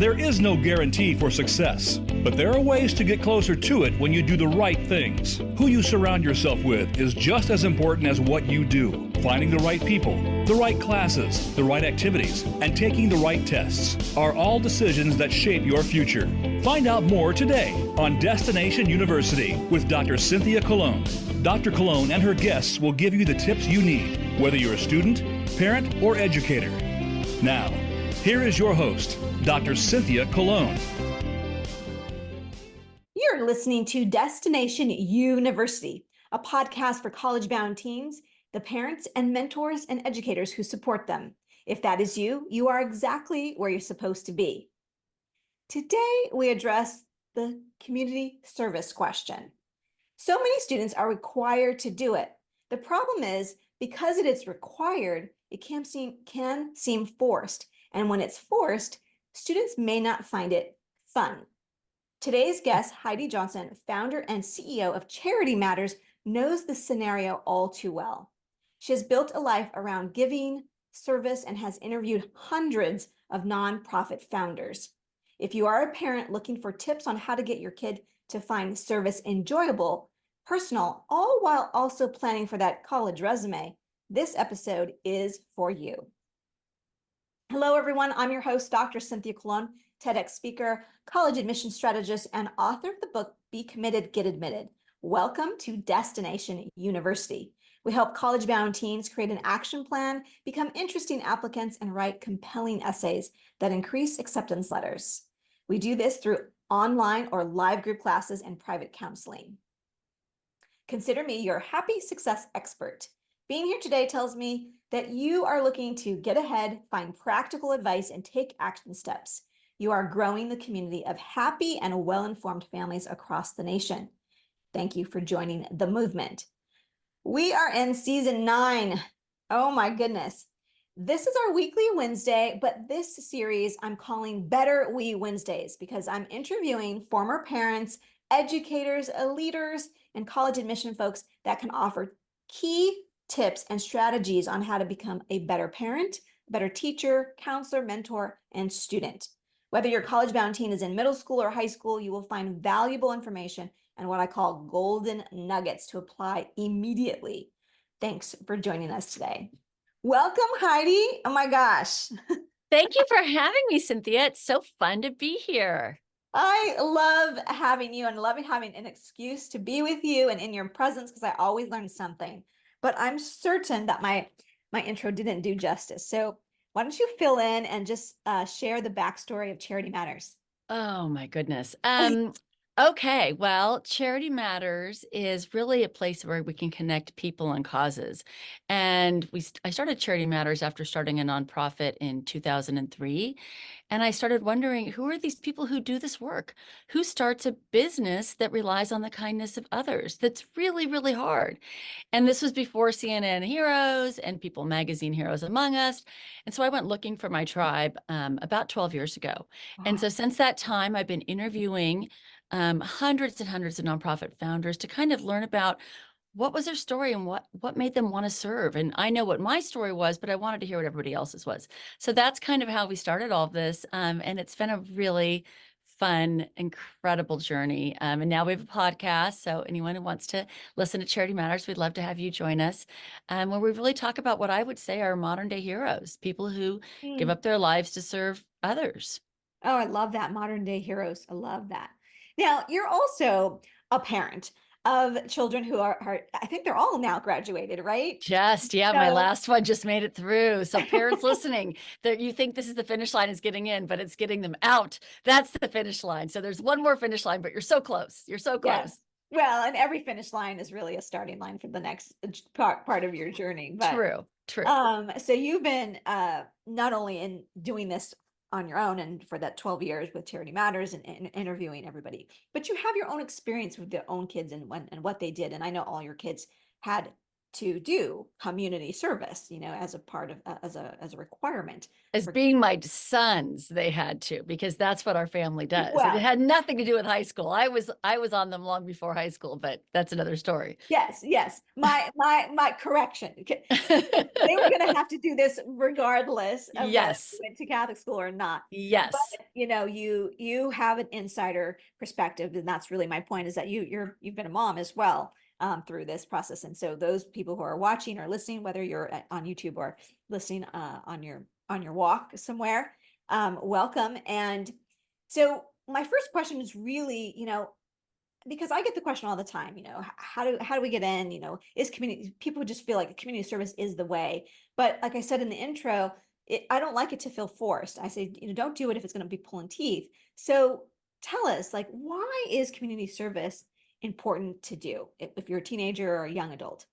There is no guarantee for success, but there are ways to get closer to it when you do the right things. Who you surround yourself with is just as important as what you do. Finding the right people, the right classes, the right activities, and taking the right tests are all decisions that shape your future. Find out more today on Destination University with Dr. Cynthia Colon. Dr. Colon and her guests will give you the tips you need, whether you're a student, parent, or educator. Now, here is your host, Dr. Cynthia Colon. You're listening to Destination YOUniversity, a podcast for college-bound teens, the parents and mentors and educators who support them. If that is you, you are exactly where you're supposed to be. Today, we address the community service question. So many students are required to do it. The problem is, because it is required, it can seem forced. And when it's forced, students may not find it fun. Today's guest, Heidi Johnson, founder and CEO of Charity Matters, knows the scenario all too well. She has built a life around giving, service, and has interviewed hundreds of nonprofit founders. If you are a parent looking for tips on how to get your kid to find service enjoyable, personal, all while also planning for that college resume, this episode is for you. Hello, everyone. I'm your host, Dr. Cynthia Colon, TEDx speaker, college admissions strategist, and author of the book, Be Committed, Get Admitted. Welcome to Destination YOUniversity. We help college-bound teens create an action plan, become interesting applicants, and write compelling essays that increase acceptance letters. We do this through online or live group classes and private counseling. Consider me your happy success expert. Being here today tells me that you are looking to get ahead, find practical advice, and take action steps. You are growing the community of happy and well-informed families across the nation. Thank you for joining the movement. We are in season 9. Oh my goodness. This is our weekly Wednesday, but this series I'm calling Better We Wednesdays because I'm interviewing former parents, educators, leaders, and college admission folks that can offer key tips and strategies on how to become a better parent, better teacher, counselor, mentor, and student. Whether your college-bound teen is in middle school or high school, you will find valuable information and what I call golden nuggets to apply immediately. Thanks for joining us today. Welcome, Heidi. Oh my gosh. Thank you for having me, Cynthia. It's so fun to be here. I love having you and loving having an excuse to be with you and in your presence because I always learn something. But I'm certain that my intro didn't do justice. So why don't you fill in and just share the backstory of Charity Matters? Oh my goodness. Okay, well, Charity Matters is really a place where we can connect people and causes. And I started Charity Matters after starting a nonprofit in 2003. And I started wondering, who are these people who do this work? Who starts a business that relies on the kindness of others? That's really, really hard. And this was before CNN Heroes and People Magazine Heroes Among Us. And so I went looking for my tribe about 12 years ago. And so since that time, I've been interviewing hundreds and hundreds of nonprofit founders to kind of learn about what was their story and what made them want to serve. And I know what my story was, but I wanted to hear what everybody else's was. So that's kind of how we started all of this. And it's been a really fun, incredible journey. And now we have a podcast. So anyone who wants to listen to Charity Matters, we'd love to have you join us. Where we really talk about what I would say are modern day heroes, people who give up their lives to serve others. Oh, I love that. Modern day heroes. I love that. Now, you're also a parent of children who are I think they're all now graduated, right? My last one just made it through. So parents listening, that you think this is the finish line is getting in, but it's getting them out. That's the finish line. So there's one more finish line, but you're so close. You're so close. Yes. Well, and every finish line is really a starting line for the next part of your journey. But True. So you've been not only in doing this on your own and for that 12 years with Charity Matters and interviewing everybody, but you have your own experience with their own kids and what they did. And I know all your kids had to do community service, you know, as a part of, as a requirement. As being my sons, they had to, because that's what our family does. And it Well, had nothing to do with high school. I was on them long before high school, but that's another story. yes, yes. My correction. They were going to have to do this regardless of whether Yes. you went to Catholic school or not. Yes. But you know, you have an insider perspective, and that's really my point, is that you've been a mom as well, through this process. And so those people who are watching or listening, whether you're on YouTube or listening on your walk somewhere, welcome. And so my first question is really, you know, because I get the question all the time, you know, how do we get in? You know, is community, people just feel like community service is the way. But like I said in the intro, I don't like it to feel forced. I say, you know, don't do it if it's going to be pulling teeth. So tell us, like, why is community service important to do if you're a teenager or a young adult?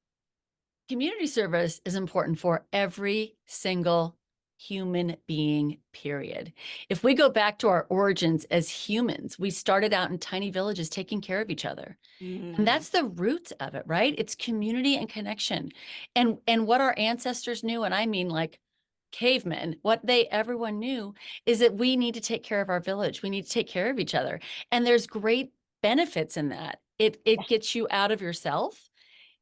Community service is important for every single human being, period. If we go back to our origins as humans, we started out in tiny villages taking care of each other. And Mm, that's the roots of it, right? It's community and connection. And what our ancestors knew, and I mean like cavemen, what everyone knew is that we need to take care of our village. We need to take care of each other. And there's great benefits in that. It gets you out of yourself.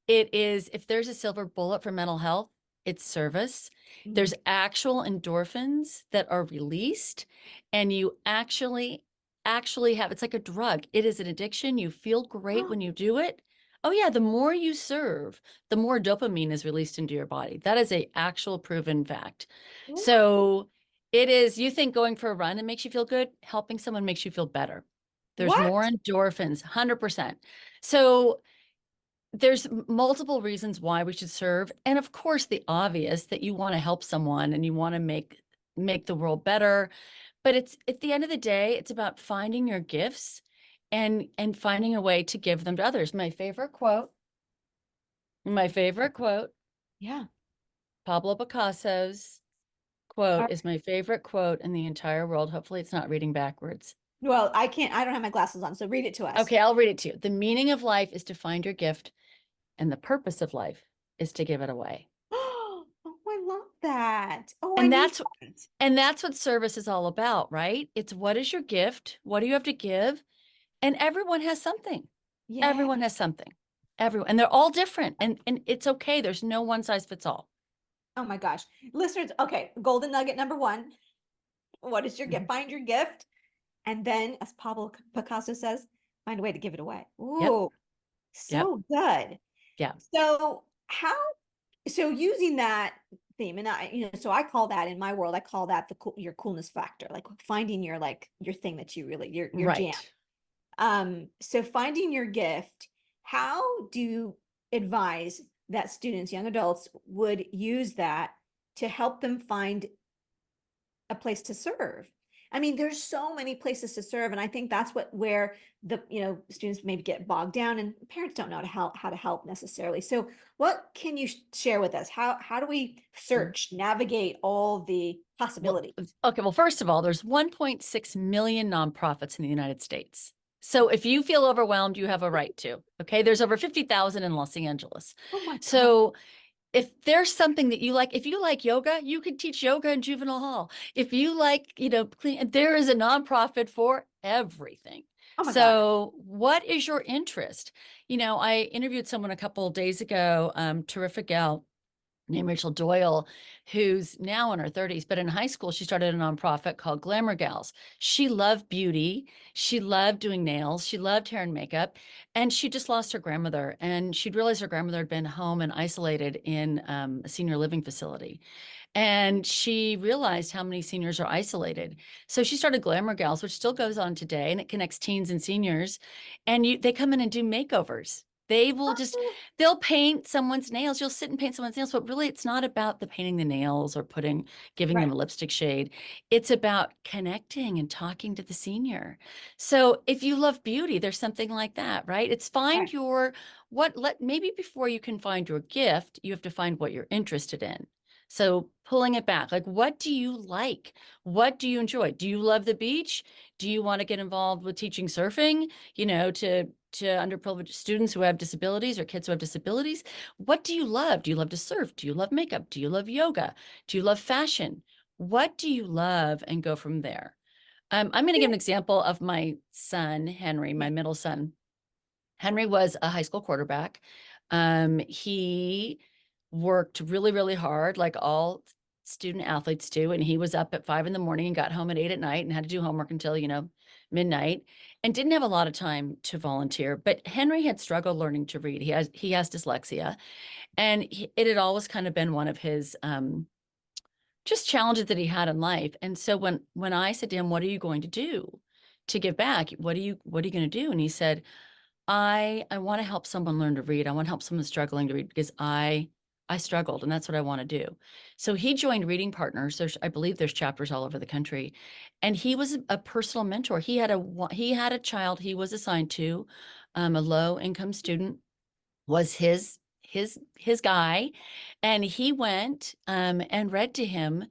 It is, if there's a silver bullet for mental health, it's service. mm. There's actual endorphins that are released, and you actually have, it's like a drug. It is an addiction. You feel great when you do it. Oh yeah, the more you serve, the more dopamine is released into your body. That is a actual proven fact. So it is, you think going for a run, it makes you feel good, helping someone makes you feel better. There's What? more endorphins, 100%. So there's multiple reasons why we should serve. And of course, the obvious that you want to help someone and you want to make the world better. But it's, at the end of the day, it's about finding your gifts and finding a way to give them to others. My favorite quote, Yeah. Pablo Picasso's quote is my favorite quote in the entire world. Hopefully it's not reading backwards. Well, I don't have my glasses on, so read it to us. Okay, I'll read it to you. The meaning of life is to find your gift, and the purpose of life is to give it away. Oh, I love that. Oh, I And need that's that. and that's what service is all about, right? It's, what is your gift? What do you have to give? And everyone has something. Yeah. Everyone has something. Everyone, and they're all different. And it's okay. There's no one size fits all. Oh my gosh. Listeners, okay, golden nugget number one. What is your gift? Mhm. Find your gift. And then, as Pablo Picasso says, find a way to give it away. Yep. Ooh, Yep. so good. Yeah. So so using that theme, and so I call that, in my world, I call that your coolness factor, like finding your, like your thing that you really, your jam. Right. So finding your gift, how do you advise that students, young adults, would use that to help them find a place to serve? I mean, there's so many places to serve, and I think that's where the, students maybe get bogged down, and parents don't know how to help necessarily. So what can you share with us? How do we search, navigate all the Well, possibilities? okay. Well, first of all, there's 1.6 million nonprofits in the United States. So if you feel overwhelmed, you have a right to. Okay. There's over 50,000 in Los Angeles. Oh my God. So if there's something that you like, if you like yoga, you can teach yoga in juvenile hall. If you like, clean, there is a nonprofit for everything. Oh my God. So what is your interest? I interviewed someone a couple of days ago, terrific gal named Rachel Doyle, who's now in her 30s, but in high school, she started a nonprofit called Glamour Gals. She loved beauty. She loved doing nails. She loved hair and makeup. And she just lost her grandmother. And she'd realized her grandmother had been home and isolated in a senior living facility. And she realized how many seniors are isolated. So she started Glamour Gals, which still goes on today, and it connects teens and seniors. And they come in and do makeovers. They will just, they'll paint someone's nails. You'll sit and paint someone's nails, but really it's not about the painting the nails or giving them Right. a lipstick shade. It's about connecting and talking to the senior. So if you love beauty, there's something like that, right? It's find Right. maybe before you can find your gift, you have to find what you're interested in. So pulling it back, like, what do you like? What do you enjoy? Do you love the beach? Do you want to get involved with teaching surfing, to to underprivileged students who have disabilities or kids who have disabilities. What do you love? Do you love to surf? Do you love makeup? Do you love yoga? Do you love fashion? What do you love? And go from there. I'm going to give an example of my son, Henry, my middle son. Henry was a high school quarterback. He worked really, really hard, like all student athletes do. And he was up at 5 a.m. and got home at 8 at night and had to do homework until, midnight, and didn't have a lot of time to volunteer. But Henry had struggled learning to read. He has dyslexia, and it had always kind of been one of his just challenges that he had in life. And so when I said to him, "What are you going to do to give back? What are you going to do?" And he said, I want to help someone learn to read. I want to help someone struggling to read because I struggled, and that's what I want to do. So he joined Reading Partners. I believe there's chapters all over the country, and he was a personal mentor. He had a child he was assigned to, a low income student was his guy, and he went and read to him,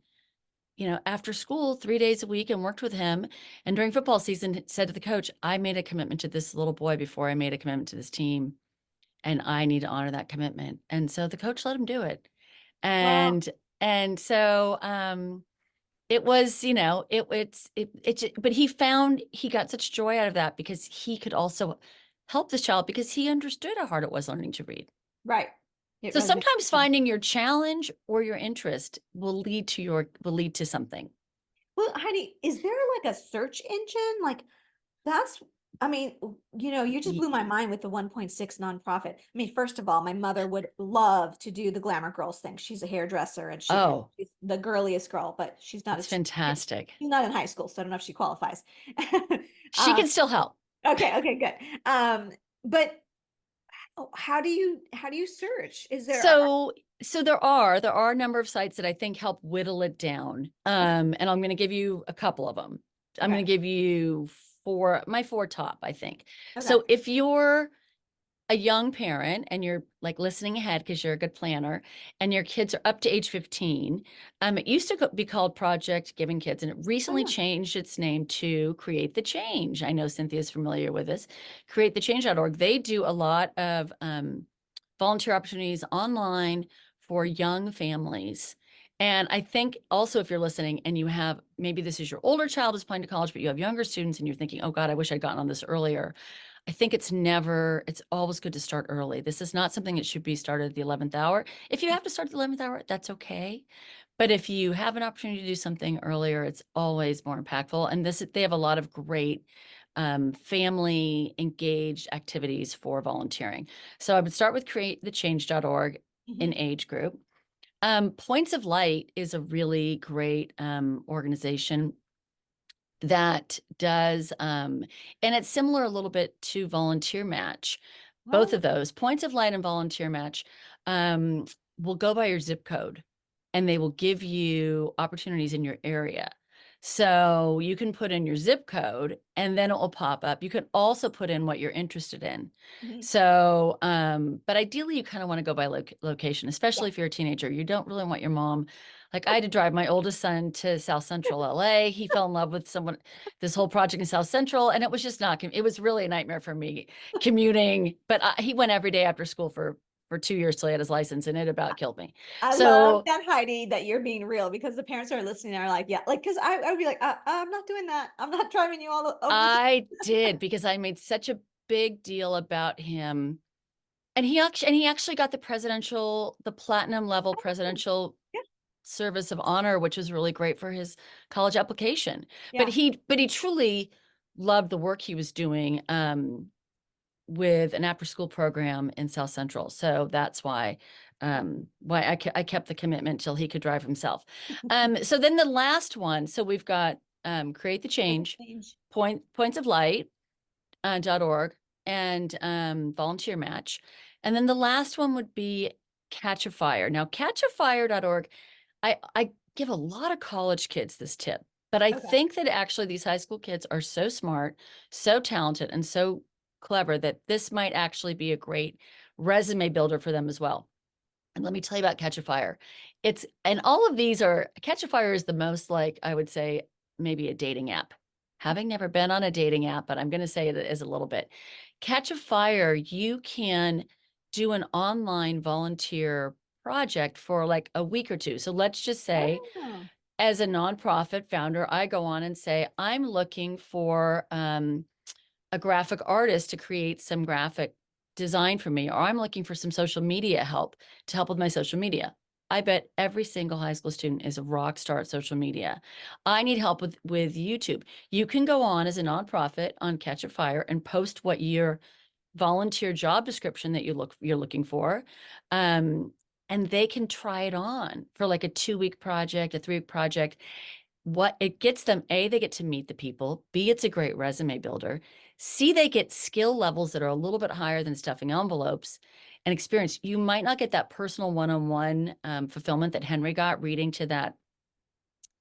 after school 3 days a week, and worked with him. And during football season, said to the coach, "I made a commitment to this little boy before I made a commitment to this team, and I need to honor that commitment." And so the coach let him do it. Wow. And so it was, but he got such joy out of that because he could also help this child because he understood how hard it was learning to read. Right. It So resonates. sometimes finding your challenge or your interest will lead to something. Well, Heidi, is there like a search engine? Like that's, I mean, you just Ye- blew my mind with the 1.6 nonprofit. I mean, first of all, my mother would love to do the Glamour Girls thing. She's a hairdresser and Oh, she's the girliest girl, but she's not that's fantastic. she's not in high school, so I don't know if she qualifies. She can still help. Okay, good. But how do you search? Is there So there are a number of sites that I think help whittle it down. And I'm going to give you a couple of them. I'm going to give you my four top, I think. Okay. So if you're a young parent and you're like listening ahead because you're a good planner and your kids are up to age 15, it used to be called Project Giving Kids, and it recently yeah. changed its name to Create the Change. I know Cynthia's familiar with this. CreateTheChange.org. They do a lot of volunteer opportunities online for young families. And I think also if you're listening and you have, maybe this is your older child is applying to college, but you have younger students and you're thinking, "Oh God, I wish I'd gotten on this earlier." I think it's always good to start early. This is not something that should be started at the 11th hour. If you have to start at the 11th hour, that's okay. But if you have an opportunity to do something earlier, it's always more impactful. And they have a lot of great family engaged activities for volunteering. So I would start with createthechange.org in age group. Points of Light is a really great organization that does, and it's similar a little bit to Volunteer Match. Both of those, Points of Light and Volunteer Match, will go by your zip code, and they will give you opportunities in your area. So you can put in your zip code and then it will pop up. You can also put in what you're interested in. So, but ideally you kind of want to go by location, especially if you're a teenager. You don't really want your mom. Like I had to drive my oldest son to South Central LA. He fell in love with this whole project in South Central, and it was just it was really a nightmare for me commuting, but he went every day after school for 2 years till he had his license, and it about killed me. I love that, Heidi, that you're being real, because the parents are listening and are like, yeah, like, because I would be like, I'm not doing that. I'm not driving you all over. I did, because I made such a big deal about him. And he actually got the platinum level presidential Yeah. service of honor, which was really great for his college application. Yeah. But he truly loved the work he was doing with an after school program in South Central. So that's why I kept the commitment till he could drive himself. So then the last one, so we've got Create the Change, Points of Light, .org, and Volunteer Match. And then the last one would be Catch a Fire. Now, catchafire.org, I give a lot of college kids this tip, but I think that actually these high school kids are so smart, so talented, and so clever that this might actually be a great resume builder for them as well. And let me tell you about Catch a Fire. And all of these Catch a Fire is the most, like, I would say, maybe a dating app. having never been on a dating app, but I'm going to say it is a little bit. Catch a Fire, you can do an online volunteer project for like a week or two. So let's just say, Oh. as a nonprofit founder, I go on and say, I'm looking for a graphic artist to create some graphic design for me, or I'm looking for some social media help to help with my social media. I bet every single high school student is a rock star at social media. I need help with YouTube. You can go on as a nonprofit on Catch a Fire and post what your volunteer job description that you're looking for. And they can try it on for like a 2-week project, a 3-week project. What it gets them, A, they get to meet the people. B, it's a great resume builder. C, they get skill levels that are a little bit higher than stuffing envelopes and experience. You might not get that personal one-on-one fulfillment that Henry got reading to that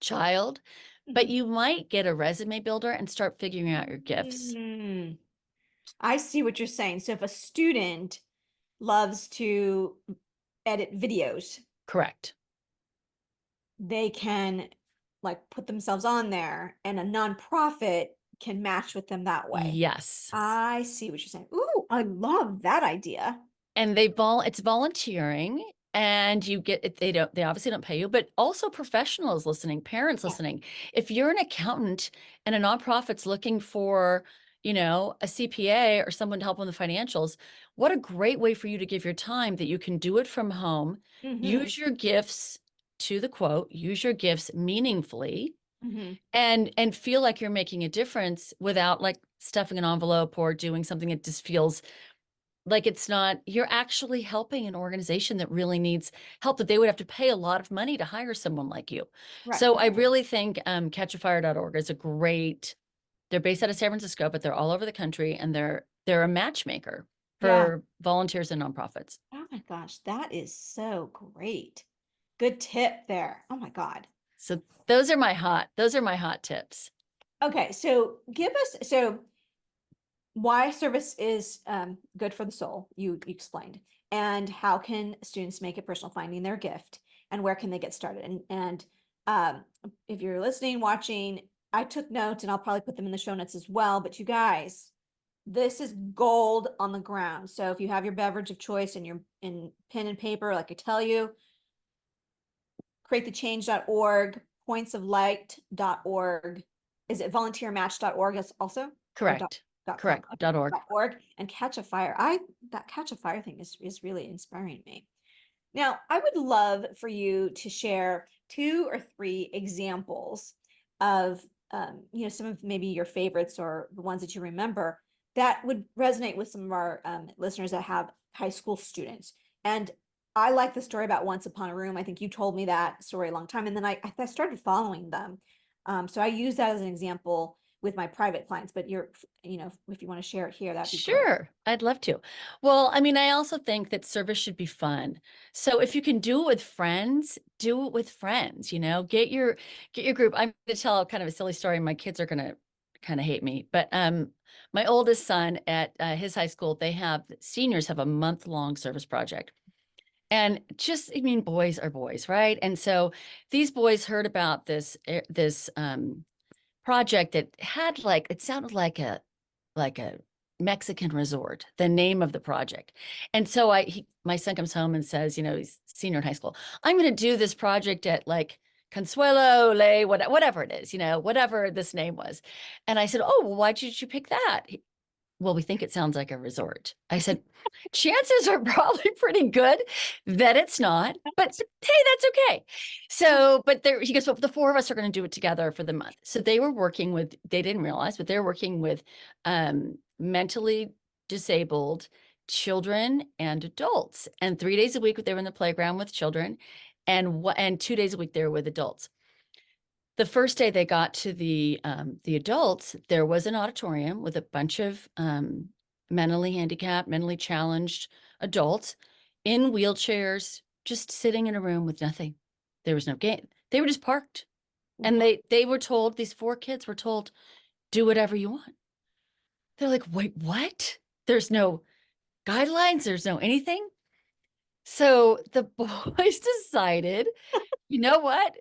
child, but Mhm. you might get a resume builder and start figuring out your gifts. Mm. I see what you're saying. So if a student loves to edit videos, Correct. they can like put themselves on there and a nonprofit can match with them that way. Yes. I see what you're saying. Ooh, I love that idea. And it's volunteering, and you get it. They obviously don't pay you, but also professionals listening, parents Yeah. listening. If you're an accountant and a nonprofit's looking for, a CPA or someone to help on the financials, what a great way for you to give your time that you can do it from home. Mm-hmm. Use your gifts, to the quote, use your gifts meaningfully, Mm-hmm. and feel like you're making a difference without like stuffing an envelope or doing something that just feels like it's not. You're actually helping an organization that really needs help, that they would have to pay a lot of money to hire someone like you. Right. So I really think catchafire.org is a great, they're based out of San Francisco, but they're all over the country, and they're a matchmaker Yeah. for volunteers and nonprofits. Oh my gosh, that is so great. Good tip there. Oh my God. So those are my hot tips. Okay, so give us why service is good for the soul, you explained, and how can students make it personal, finding their gift, and where can they get started? And um, if you're listening, watching, I took notes and I'll probably put them in the show notes as well. But you guys, this is gold on the ground. So if you have your beverage of choice and your in pen and paper, like I tell you, createtechange.org, pointsoflight.org. Is it volunteermatch.org also? Or Correct. .com? Correct. Okay, .org. .org and Catch a Fire. That Catch a Fire thing is really inspiring me. Now, I would love for you to share 2 or 3 examples of some of maybe your favorites or the ones that you remember that would resonate with some of our listeners that have high school students. And I like the story about Once Upon a Room. I think you told me that story a long time, and then I started following them. So I use that as an example with my private clients. But if you want to share it here, that'd be great. Sure, I'd love to. Well, I mean, I also think that service should be fun. So if you can do it with friends, do it with friends, get your group. I'm going to tell kind of a silly story. My kids are going to kind of hate me, but my oldest son at his high school, seniors have a month-long service project. And just, I mean, boys are boys, right? And so these boys heard about this project that had it sounded like a Mexican resort, the name of the project. And so my son comes home and says, he's senior in high school, I'm going to do this project at like Consuelo Lay, whatever it is, whatever this name was. And I said, oh, well, why did you pick that? Well, we think it sounds like a resort. I said, chances are probably pretty good that it's not, but hey, that's okay. So, but he goes, well, the 4 of us are going to do it together for the month. So they didn't realize, but they were working with mentally disabled children and adults. And 3 days a week they were in the playground with children, and 2 days a week they were with adults. The first day they got to the adults, there was an auditorium with a bunch of mentally handicapped, mentally challenged adults in wheelchairs, just sitting in a room with nothing. There was no game. They were just parked. And they were told, these 4 kids were told, do whatever you want. They're like, wait, what? There's no guidelines. There's no anything. So the boys decided, you know what?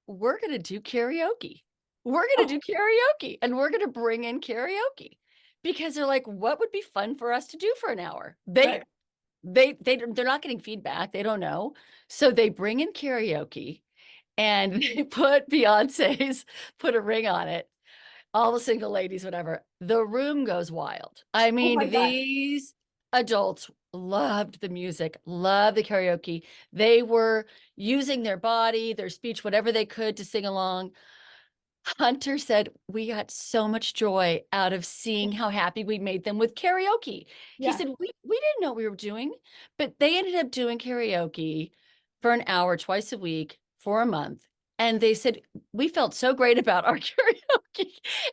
We're going to do karaoke. we're going Oh, to do karaoke and we're going to bring in karaoke because they're like, what would be fun for us to do for an hour? right. They're not getting feedback. They don't know. So they bring in karaoke and they put a ring on it, all the single ladies, whatever. The room goes wild. I Oh my mean, God. these adults loved the music, loved the karaoke. They were using their body, their speech, whatever they could to sing along. Hunter said, we got so much joy out of seeing how happy we made them with karaoke. He Yeah. said, we didn't know what we were doing, but they ended up doing karaoke for an hour twice a week for a month. And they said, we felt so great about our karaoke. And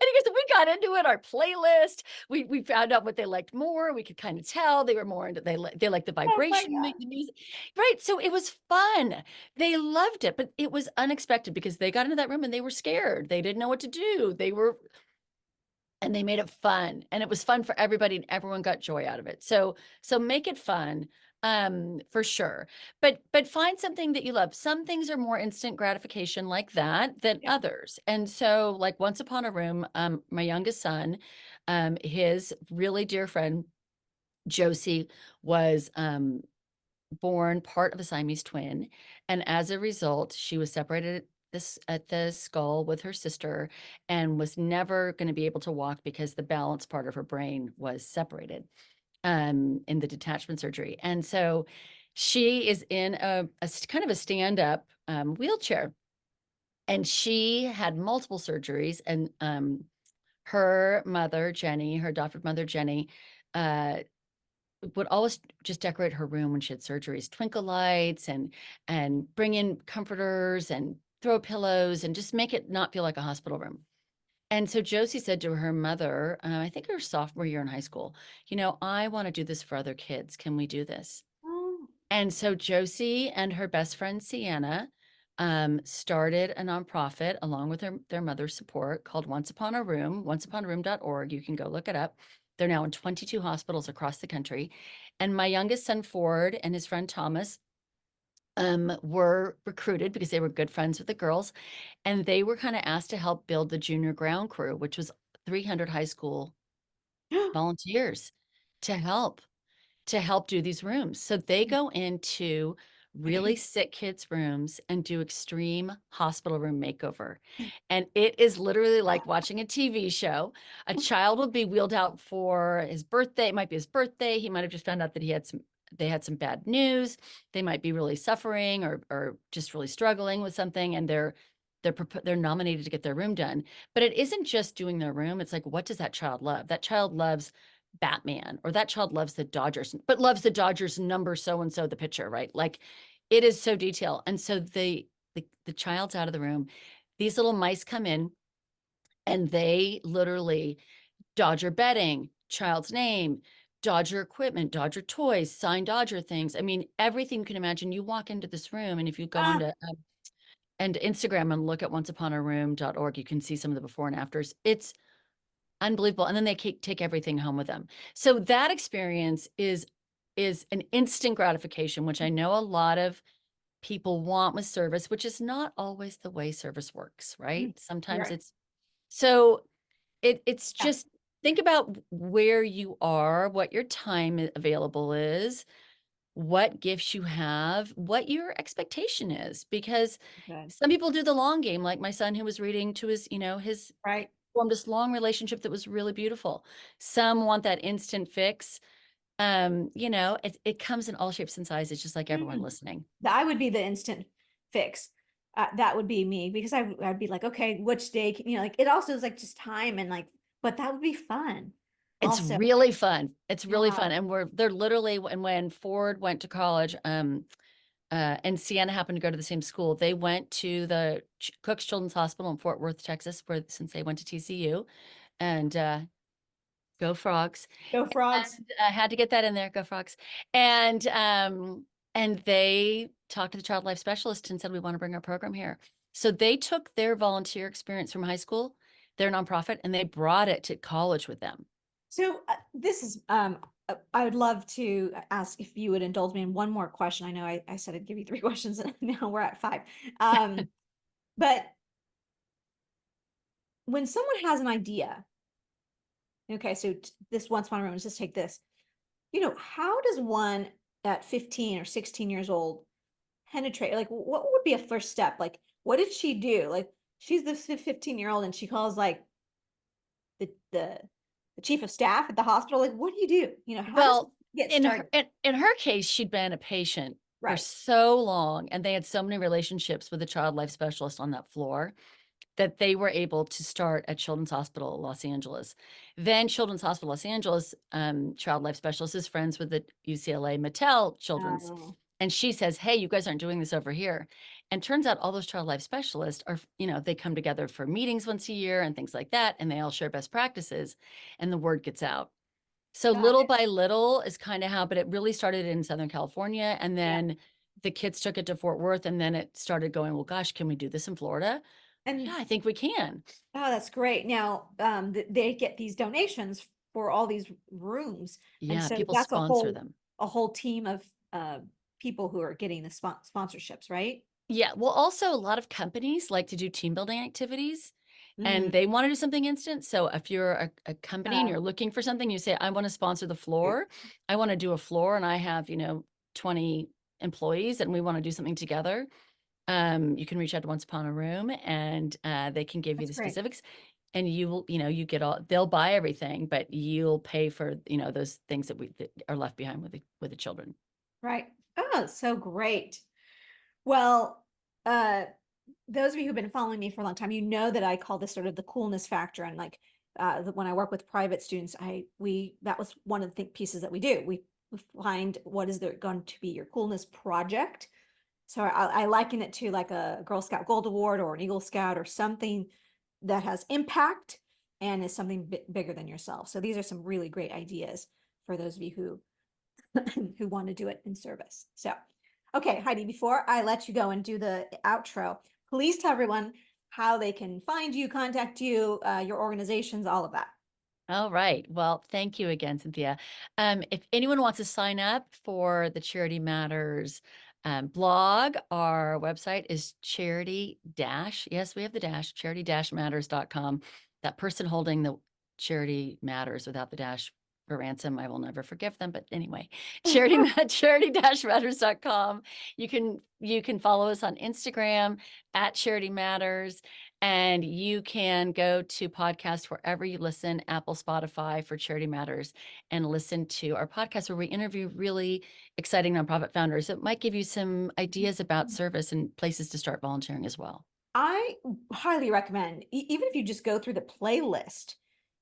he goes, we got into it, our playlist. We found out what they liked more. We could kind of tell they were more into, they liked the Oh my vibration, God. the music. Right. So it was fun. They loved it, but it was unexpected because they got into that room and they were scared. They didn't know what to do. And they made it fun. And it was fun for everybody and everyone got joy out of it. So make it fun, for sure. But find something that you love. Some things are more instant gratification like that than Yeah. others. And so like Once Upon a Room, my youngest son, his really dear friend, Josie, was, born part of a Siamese twin, and as a result, she was separated at the skull with her sister and was never going to be able to walk because the balance part of her brain was separated in the detachment surgery. And so she is in kind of a stand-up wheelchair, and she had multiple surgeries, and her mother, Jenny, her adopted mother, Jenny, uh, would always just decorate her room when she had surgeries, twinkle lights and bring in comforters and throw pillows and just make it not feel like a hospital room. And so Josie said to her mother, I think her sophomore year in high school, I want to do this for other kids. Can we do this? Oh, And so Josie and her best friend Sienna started a nonprofit along with their mother's support called Once Upon a Room, onceuponaroom.org. You can go look it up. They're now in 22 hospitals across the country. And my youngest son, Ford, and his friend Thomas were recruited because they were good friends with the girls. And they were kind of asked to help build the junior ground crew, which was 300 high school volunteers to help do these rooms. So they go into really sick kids' rooms and do extreme hospital room makeover. And it is literally like watching a TV show. A child will be wheeled out for his birthday. It might be his birthday. He might have just found out that they had some bad news. They might be really suffering or just really struggling with something. And they're nominated to get their room done. But it isn't just doing their room. It's like, what does that child love? That child loves Batman, or that child loves the Dodgers, but loves the Dodgers number so and so the pitcher, right? Like it is so detailed. And so the child's out of the room. These little mice come in and they literally Dodger bedding, child's name, Dodger equipment, Dodger toys, signed Dodger things. I mean, everything you can imagine. You walk into this room, and if you go ah, onto and Instagram and look at onceuponaroom.org, you can see some of the before and afters. It's unbelievable. And then they take everything home with them. So that experience is an instant gratification, which I know a lot of people want with service, which is not always the way service works, right? you're Sometimes right. it's so it's Yeah. just think about where you are, what your time available is, what gifts you have, what your expectation is, because Good. some people do the long game, like my son who was reading to his Right. formed this long relationship that was really beautiful. Some want that instant fix. It comes in all shapes and sizes, just like everyone Mm. listening. I would be the instant fix. That would be me because I'd be like, okay, which day like it also is like just time and like, but that would be fun. It's Also, really fun. It's really yeah, fun. And they're literally, when Ford went to college, and Sienna happened to go to the same school, they went to the Cook's Children's Hospital in Fort Worth, Texas, since they went to TCU, and go Frogs. go frogs. And I had to get that in there, go Frogs. And they talked to the child life specialist and said, we want to bring our program here. So they took their volunteer experience from high school, their nonprofit, and they brought it to college with them. So this is I would love to ask if you would indulge me in one more question. I know I said I'd give you three questions and now we're at five. But when someone has an idea, okay, so this once upon a room, let's just take this. How does one at 15 or 16 years old penetrate? Like, what would be a first step? Like, what did she do? Like, she's the 15-year-old and she calls like the chief of staff at the hospital. Like, what do you do? How does Well, it get in started? her case, she'd been a patient for Right. so long, and they had so many relationships with the child life specialist on that floor that they were able to start at Children's Hospital Los Angeles. Then Children's Hospital Los Angeles child life specialist is friends with the UCLA Mattel Children's. Oh, And she says, hey, you guys aren't doing this over here. And turns out all those child life specialists are, they come together for meetings once a year and things like that. And they all share best practices and the word gets out. So got little it. by little is kind of how, but it really started in Southern California. And Yeah. then the kids took it to Fort Worth, and then it started going, well, gosh, can we do this in Florida? And Yeah, I think we can. oh, that's great. Now, they get these donations for all these rooms, and Yeah, so people that's sponsor them. a whole team of people who are getting the sponsorships, right? Yeah, well, also a lot of companies like to do team building activities, Mm. and they want to do something instant. So if you're a company and Uh, you're looking for something, you say, I want to sponsor the floor. I want to do a floor, and I have, 20 employees, and we want to do something together. You can reach out to Once Upon a Room, and they can give you that's the great. specifics, and you will, you get all, they'll buy everything, but you'll pay for, those things that are left behind with the children. Right. Oh, so great. Well, uh, those of you who've been following me for a long time, you know that I call this sort of the coolness factor. And like when I work with private students, that was one of the pieces that we do. We find what is there going to be your coolness project. So I liken it to like a Girl Scout Gold Award or an Eagle Scout or something that has impact and is something bigger than yourself. So these are some really great ideas for those of you who who want to do it in service. So, okay, Heidi, before I let you go and do the outro, please tell everyone how they can find you, contact you, your organizations, all of that. All right. Well, thank you again, Cynthia. If anyone wants to sign up for the Charity Matters blog, our website is yes, we have the dash, charity-matters.com. That person holding the charity matters without the dash for ransom, I will never forgive them. But anyway, charity-matters.com. You can follow us on Instagram at Charity Matters. And you can go to podcast wherever you listen, Apple, Spotify for Charity Matters, and listen to our podcast where we interview really exciting nonprofit founders. It might give you some ideas about service and places to start volunteering as well. I highly recommend, even if you just go through the playlist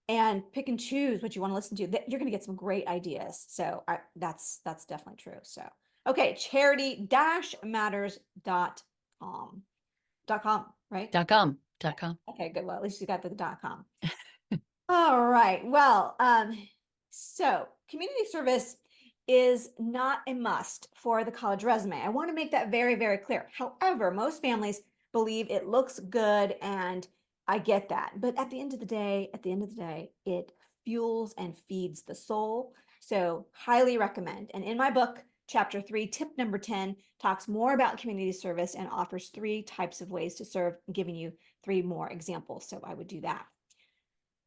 and pick and choose what you want to listen to, you're going to get some great ideas. So that's definitely true. So, okay, charity-matters.com. .com, right? .com. Okay, good. Well, at least you got the .com. All right. Well, so community service is not a must for the college resume. I want to make that very, very clear. However, most families believe it looks good, and I get that. But at the end of the day, it fuels and feeds the soul. So highly recommend. And in my book, Chapter 3, tip number 10 talks more about community service and offers 3 types of ways to serve, giving you 3 more examples. So I would do that.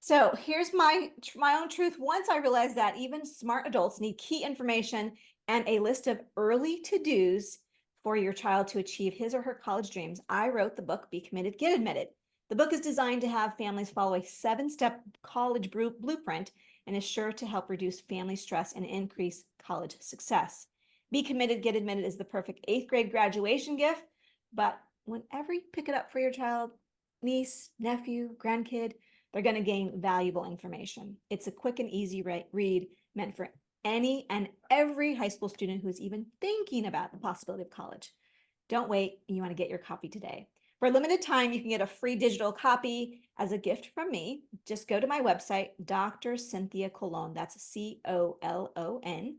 So here's my own truth. Once I realized that even smart adults need key information and a list of early to-dos for your child to achieve his or her college dreams, I wrote the book, Be Committed, Get Admitted. The book is designed to have families follow a 7-step college blueprint and is sure to help reduce family stress and increase college success. Be Committed, Get Admitted is the perfect 8th grade graduation gift, but whenever you pick it up for your child, niece, nephew, grandkid, they're going to gain valuable information. It's a quick and easy read meant for any and every high school student who is even thinking about the possibility of college. Don't wait. You want to get your copy today. For a limited time, you can get a free digital copy as a gift from me. Just go to my website, Dr. Cynthia Colon. That's COLON.com.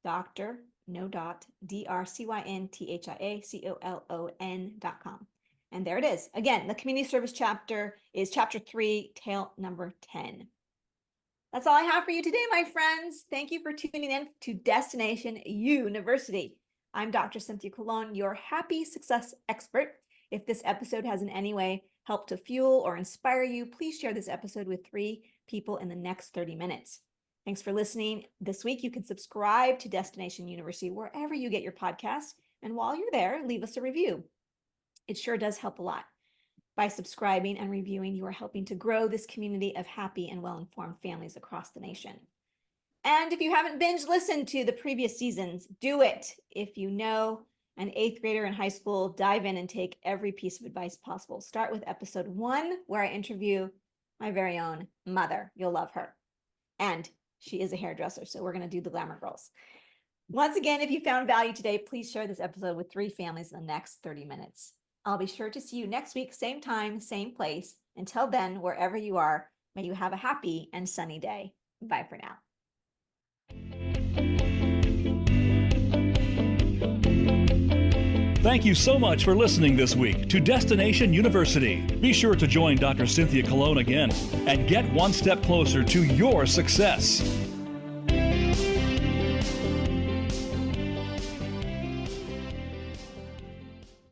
Dr. No dot, DRCYNTHIACOLON.com. And there it is. Again, the community service chapter is chapter 3, tale number 10. That's all I have for you today, my friends. Thank you for tuning in to Destination YOUniversity. I'm Dr. Cynthia Colon, your happy success expert. If this episode has in any way helped to fuel or inspire you, please share this episode with 3 people in the next 30 minutes. Thanks for listening. This week, you can subscribe to Destination YOUniversity wherever you get your podcasts. And while you're there, leave us a review. It sure does help a lot. By subscribing and reviewing, you are helping to grow this community of happy and well-informed families across the nation. And if you haven't binge listened to the previous seasons, do it. If you know an 8th grader in high school, dive in and take every piece of advice possible. Start with episode 1, where I interview my very own mother. You'll love her. And she is a hairdresser, so we're going to do the glamour girls. Once again, if you found value today, please share this episode with 3 families in the next 30 minutes. I'll be sure to see you next week, same time, same place. Until then, wherever you are, may you have a happy and sunny day. Bye for now. Thank you so much for listening this week to Destination YOUniversity. Be sure to join Dr. Cynthia Colon again and get one step closer to your success.